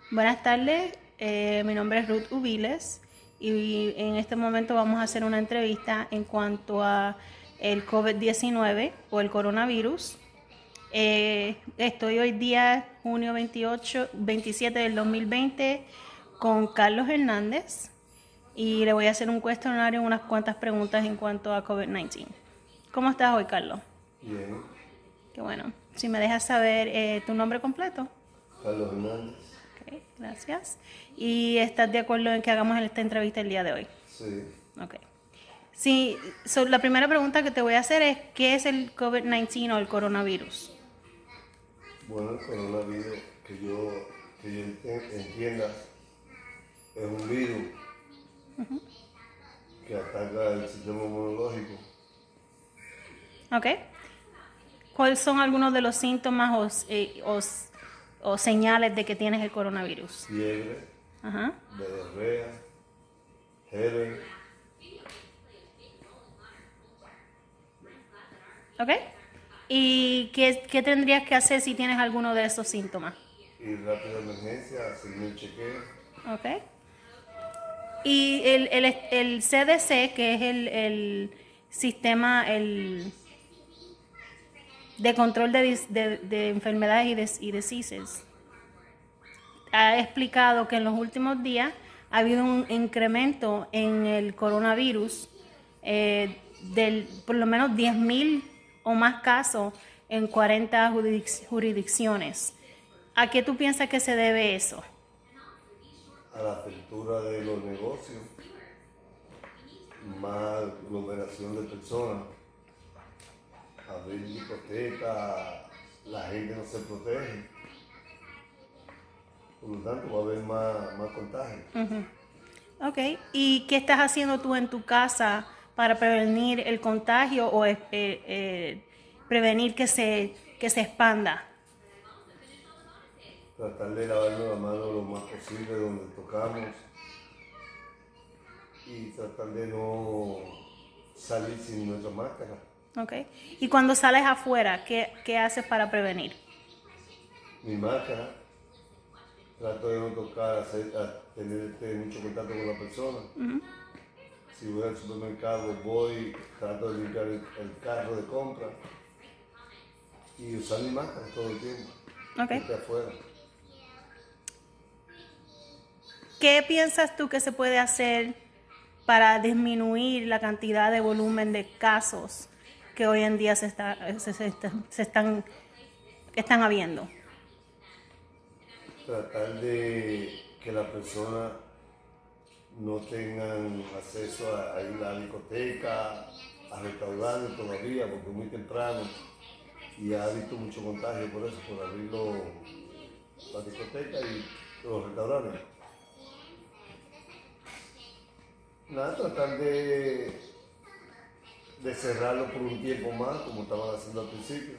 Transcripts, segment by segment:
Buenas tardes, mi nombre es Ruth Ubiles y en este momento vamos a hacer una entrevista en cuanto a el COVID-19 o el coronavirus. Estoy hoy día, junio 27 del 2020, con Carlos Hernández y le voy a hacer un cuestionario, unas cuantas preguntas en cuanto a COVID-19. ¿Cómo estás hoy, Carlos? Bien, Qué bueno. Si me dejas saber tu nombre completo. Carlos Hernández. Ok, gracias. ¿Y estás de acuerdo en que hagamos esta entrevista el día de hoy? Sí. Ok. Sí, la primera pregunta que te voy a hacer es, ¿qué es el COVID-19 o el coronavirus? Bueno, el coronavirus que yo entienda es un virus que ataca el sistema inmunológico. Ok. ¿Cuáles son algunos de los síntomas o señales de que tienes el coronavirus? Fiebre, Ajá. diarrea, germen. Ok. ¿Y qué tendrías que hacer si tienes alguno de esos síntomas? Y rápida emergencia, hacerme un chequeo. Ok. Y el CDC, que es el sistema de control de enfermedades y diseases, ha explicado que en los últimos días ha habido un incremento en el coronavirus del por lo menos 10,000 o más casos en 40 jurisdicciones. ¿A qué tú piensas que se debe eso? A la apertura de los negocios, más aglomeración de personas, abrir discotecas, la gente no se protege. Por lo tanto, va a haber más contagios. Ok, ¿y qué estás haciendo tú en tu casa para prevenir el contagio o prevenir que se expanda? Tratar de lavarnos la mano lo más posible donde tocamos y tratar de no salir sin nuestra máscara. Ok, y cuando sales afuera, ¿qué haces para prevenir? Mi máscara, trato de no tocar, tener mucho contacto con la persona. Si voy al supermercado, trato de limpiar el carro de compra y usar mi máscara todo el tiempo, Ok, esté afuera. ¿qué piensas tú que se puede hacer para disminuir la cantidad de volumen de casos que hoy en día están habiendo? Tratar de que las personas no tengan acceso a ir a la discoteca, a restaurantes todavía, porque es muy temprano y ha visto mucho contagio por eso, por abrir las discotecas y los restaurantes. Nada, tratar de cerrarlo por un tiempo más, como estaban haciendo al principio.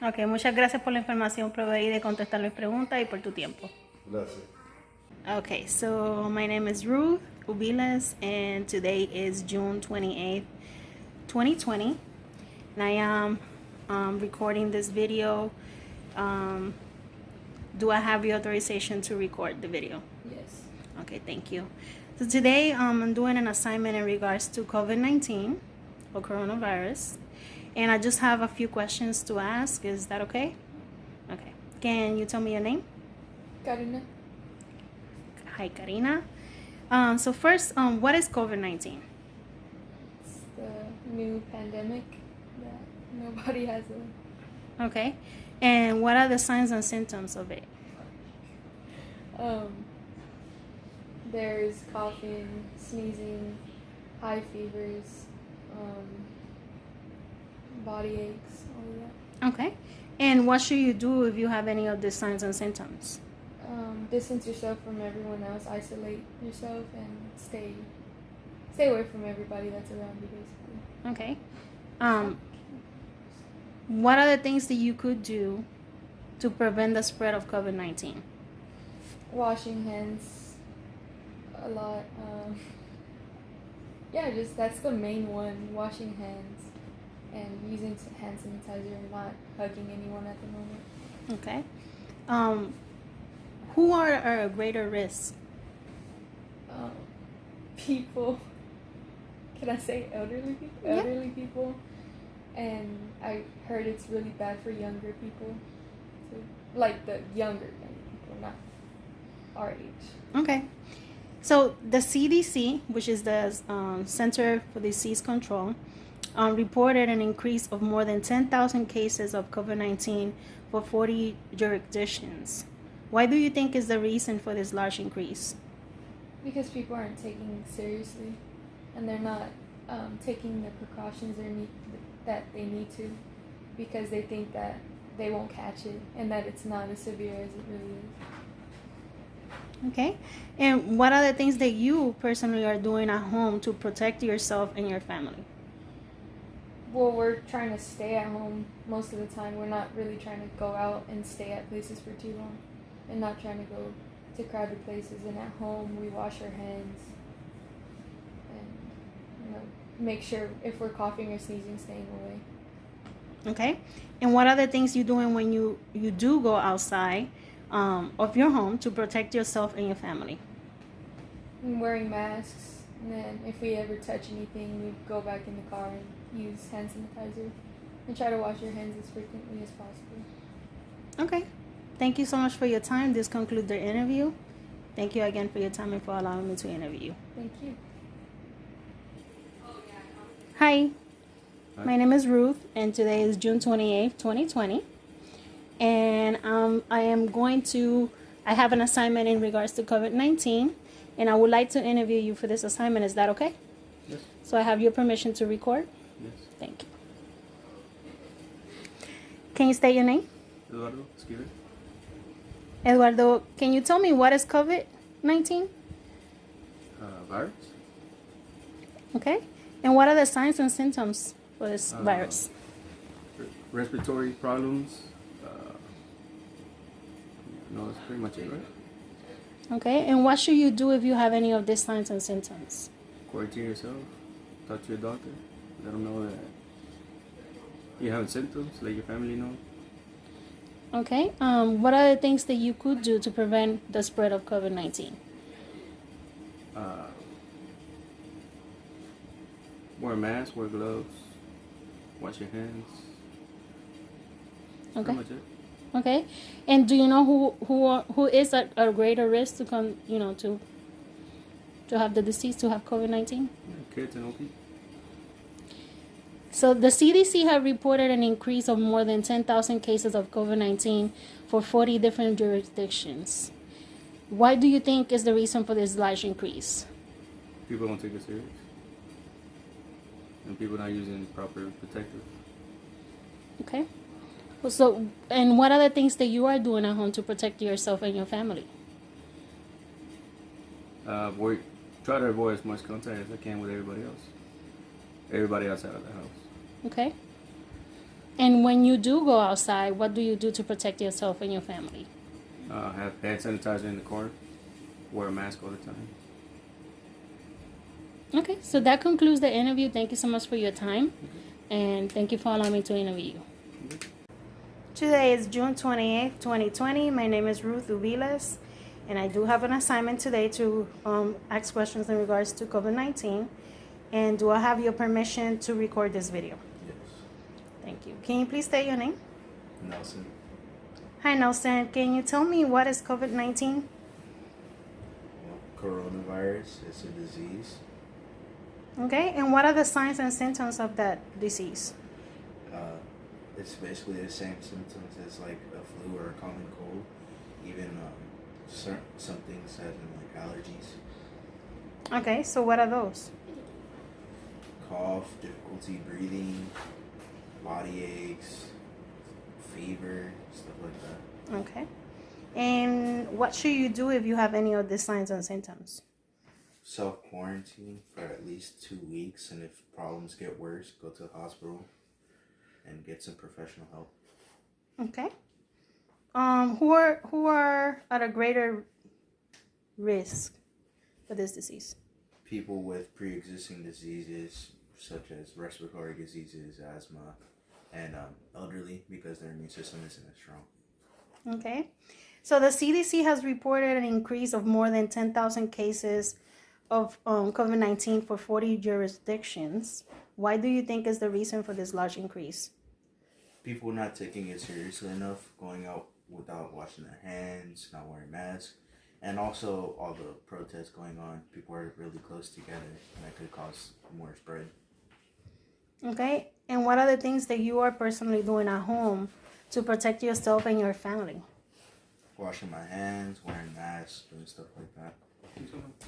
Ok, muchas gracias por la información proveída y contestar mis preguntas y por tu tiempo. Gracias. Okay, so my name is Ruth Ubiles, and today is June 28th, 2020. And I am recording this video. Do I have your authorization to record the video? Yes. Okay, thank you. So today I'm doing an assignment in regards to COVID-19 or coronavirus. And I just have a few questions to ask. Is that okay? Okay. Can you tell me your name? Karina. Hi, Karina. So first, what is COVID-19? It's the new pandemic that nobody has Okay. And what are the signs and symptoms of it? there's coughing, sneezing, high fevers, body aches, all of that. Okay. And what should you do if you have any of the signs and symptoms? Distance yourself from everyone else, isolate yourself, and stay away from everybody that's around you, basically. Okay. What are the things that you could do to prevent the spread of COVID-19? Washing hands a lot. Just that's the main one. Washing hands and using hand sanitizer and not hugging anyone at the moment. Okay. Who are at a greater risk? People. Can I say elderly people? Yeah. Elderly people. And I heard it's really bad for younger people. So, like the younger people, not our age. Okay. So the CDC, which is the Center for Disease Control, reported an increase of more than 10,000 cases of COVID-19 for 40 jurisdictions. Why do you think is the reason for this large increase? Because people aren't taking it seriously, and they're not taking the precautions that they need to, because they think that they won't catch it and that it's not as severe as it really is. Okay. And what are the things that you personally are doing at home to protect yourself and your family? Well, we're trying to stay at home most of the time. We're not really trying to go out and stay at places for too long, and not trying to go to crowded places. And at home, we wash our hands and make sure if we're coughing or sneezing, staying away. Okay. And what are the things you're doing when you do go outside of your home to protect yourself and your family? And wearing masks, and then if we ever touch anything, we go back in the car and use hand sanitizer, and try to wash your hands as frequently as possible. Okay. Thank you so much for your time. This concludes the interview. Thank you again for your time and for allowing me to interview you. Thank you. Hi. My name is Ruth, and today is June 28th, 2020. And I have an assignment in regards to COVID-19, and I would like to interview you for this assignment. Is that okay? Yes. So I have your permission to record? Yes. Thank you. Can you state your name? Eduardo Esquivel. Eduardo, can you tell me what is COVID-19? Virus. Okay. And what are the signs and symptoms for this virus? Respiratory problems. No, that's pretty much it, right? Okay. And what should you do if you have any of these signs and symptoms? Quarantine yourself. Talk to your doctor. Let them know that you're having symptoms. Let your family know. Okay. What are the things that you could do to prevent the spread of COVID-19? Wear a mask, wear gloves, wash your hands. That's Okay. pretty much it. Okay. And do you know who is at a greater risk to come, to have the disease, to have COVID-19? Kids and old people. So the CDC have reported an increase of more than 10,000 cases of COVID-19 for 40 different jurisdictions. Why do you think is the reason for this large increase? People don't take it serious. And people not using proper protective. Okay. Well, so, and what are the things that you are doing at home to protect yourself and your family? Try to avoid as much contact as I can with everybody else. Everybody outside of the house. Okay. And when you do go outside, what do you do to protect yourself and your family? Have hand sanitizer in the car. Wear a mask all the time. Okay, so that concludes the interview. Thank you so much for your time, and thank you for allowing me to interview you. Today is June 28th, 2020. My name is Ruth Ubiles, and I do have an assignment today to ask questions in regards to COVID-19. And do I have your permission to record this video? Yes. Thank you. Can you please state your name? Nelson. Hi, Nelson. Can you tell me what is COVID-19? Coronavirus is a disease. Okay, and what are the signs and symptoms of that disease? It's basically the same symptoms as like a flu or a common cold. Even some things have like allergies. Okay, so what are those? Cough, difficulty breathing, body aches, fever, stuff like that. Okay. And what should you do if you have any of these signs and symptoms? Self-quarantine for at least 2 weeks, and if problems get worse, go to the hospital and get some professional help. Okay. Who are at a greater risk for this disease? People with pre-existing diseases such as respiratory diseases, asthma, and elderly, because their immune system isn't as strong. Okay. So the CDC has reported an increase of more than 10,000 cases of COVID-19 for 40 jurisdictions. Why do you think is the reason for this large increase? People not taking it seriously enough, going out without washing their hands, not wearing masks, and also all the protests going on. People are really close together, and that could cause more spread. Okay, and what are the things that you are personally doing at home to protect yourself and your family? Washing my hands, wearing masks, doing stuff like that.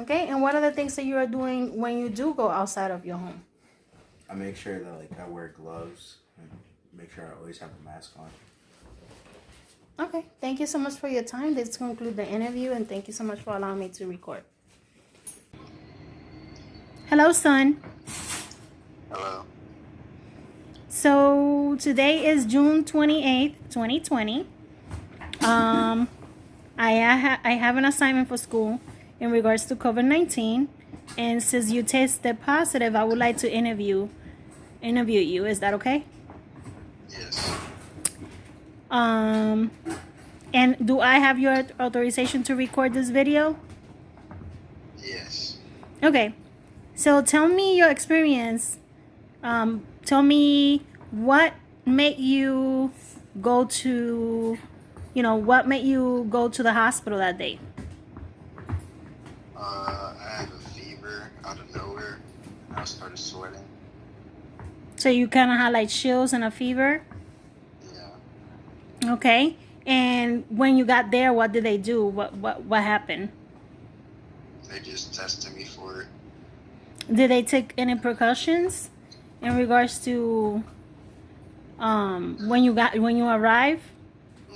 Okay, and what are the things that you are doing when you do go outside of your home? I make sure that I wear gloves and make sure I always have a mask on. Okay, thank you so much for your time. This concludes the interview, and thank you so much for allowing me to record. Hello, son. Hello. So today is June 28th, 2020. I have an assignment for school in regards to COVID-19, and since you tested positive, I would like to interview you. Is that okay? Yes. And do I have your authorization to record this video? Yes. Okay. So tell me your experience. Tell me what made you go to, what made you go to the hospital that day? I had a fever out of nowhere. I started sweating. So you kind of had like chills and a fever? Yeah. Okay. And when you got there, what did they do? What happened? They just tested me for it. Did they take any precautions in regards to when you arrived?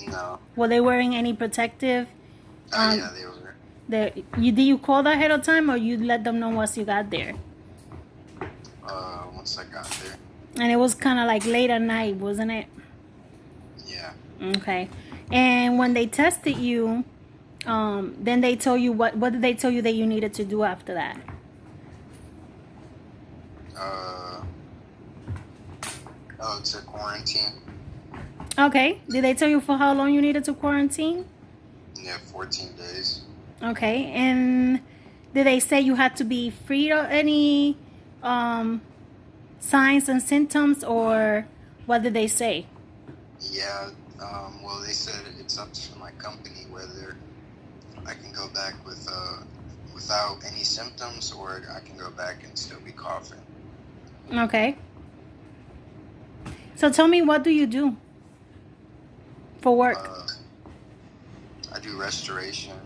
No. Were they wearing any protective? Yeah, they were. Did you call that ahead of time, or you let them know once you got there? Once I got there. And it was kind of like late at night, wasn't it? Yeah. Okay. And when they tested you, then they told you what did they tell you that you needed to do after that? To quarantine. Okay. Did they tell you for how long you needed to quarantine? Yeah, 14 days. Okay. And did they say you had to be free of any signs and symptoms, or what did they say? Yeah. Well, they said it's up to my company whether I can go back with without any symptoms, or I can go back and still be coughing. Okay. So tell me, what do you do for work? I do restoration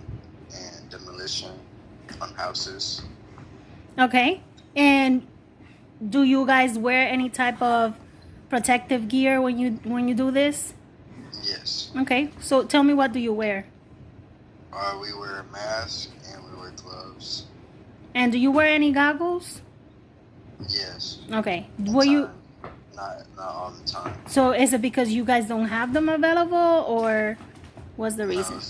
and demolition on houses. Okay. And do you guys wear any type of protective gear when you do this? Yes. Okay. So tell me, what do you wear? We wear a mask and we wear gloves. And do you wear any goggles? Yes. Okay. Were you? Not all the time. So is it because you guys don't have them available, or what's the reason?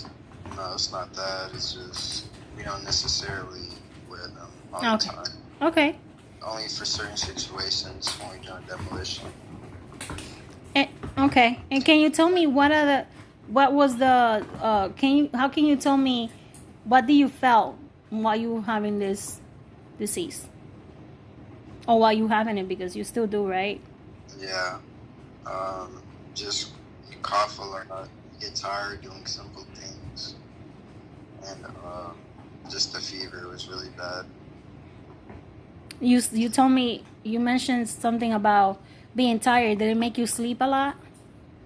No, it's not that. It's just we don't necessarily wear them all the time. Okay. Only for certain situations when we're doing demolition. Okay. And can you tell me how can you tell me what do you felt while you were having this disease? Or while you having it, because you still do, right? Yeah. Just you cough a lot, you get tired doing simple things. And just the fever was really bad. You told me, you mentioned something about being tired. Did it make you sleep a lot?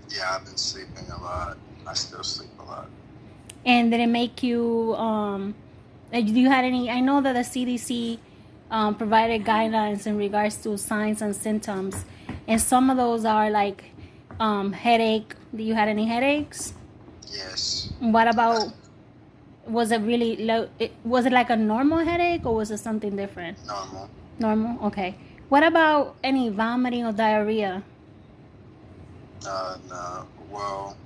Yeah, I've been sleeping a lot. I still sleep a lot. And did it make you do you had any? I know that the CDC provided guidelines in regards to signs and symptoms, and some of those are like headache. Do you had any headaches? Yes. What about? Was it really low? Was it like a normal headache, or was it something different? Normal. Normal. Okay. What about any vomiting or diarrhea? No. Well,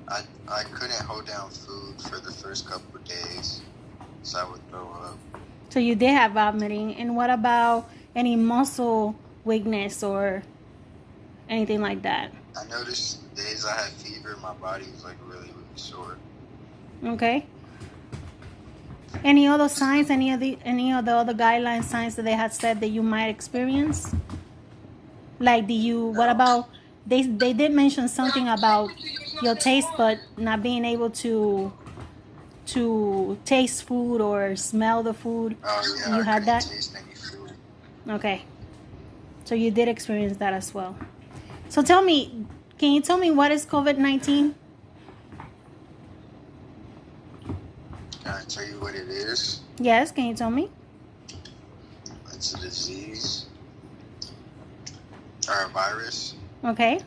I couldn't hold down food for the first couple of days, so I would throw up. So you did have vomiting. And what about any muscle weakness or anything like that? I noticed days I had fever, my body was like really, really sore. Okay. Any other signs? Any of the other guideline signs that they had said that you might experience? Like, what about, they did mention something about your taste bud not being able to taste food or smell the food. Oh yeah, You I had couldn't that? taste any food. Okay. So you did experience that as well. So tell me, can you tell me what is COVID-19? Can I tell you what it is? Yes, can you tell me? It's a disease or a virus. Okay.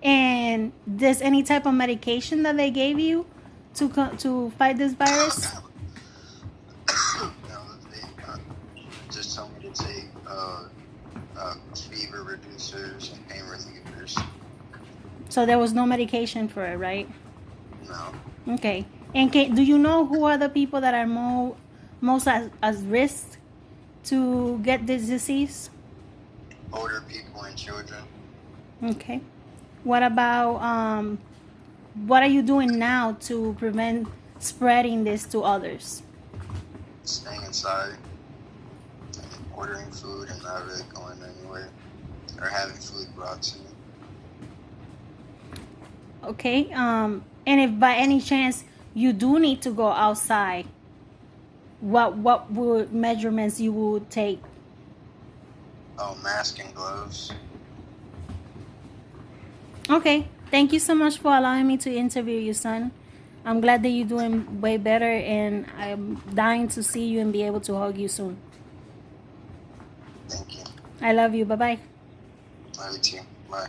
And there's any type of medication that they gave you to fight this virus? No, they just told me to take fever reducers and pain relievers. So there was no medication for it, right? No. Okay. And do you know who are the people that are most at risk to get this disease? Older people and children. Okay. What about what are you doing now to prevent spreading this to others? Staying inside and ordering food and not really going anywhere or having food brought to me. Okay. And if by any chance you do need to go outside, what would measurements you would take? Oh, mask and gloves. Okay. Thank you so much for allowing me to interview you, son. I'm glad that you're doing way better, and I'm dying to see you and be able to hug you soon. Thank you. I love you. Bye-bye. Love you too. Bye.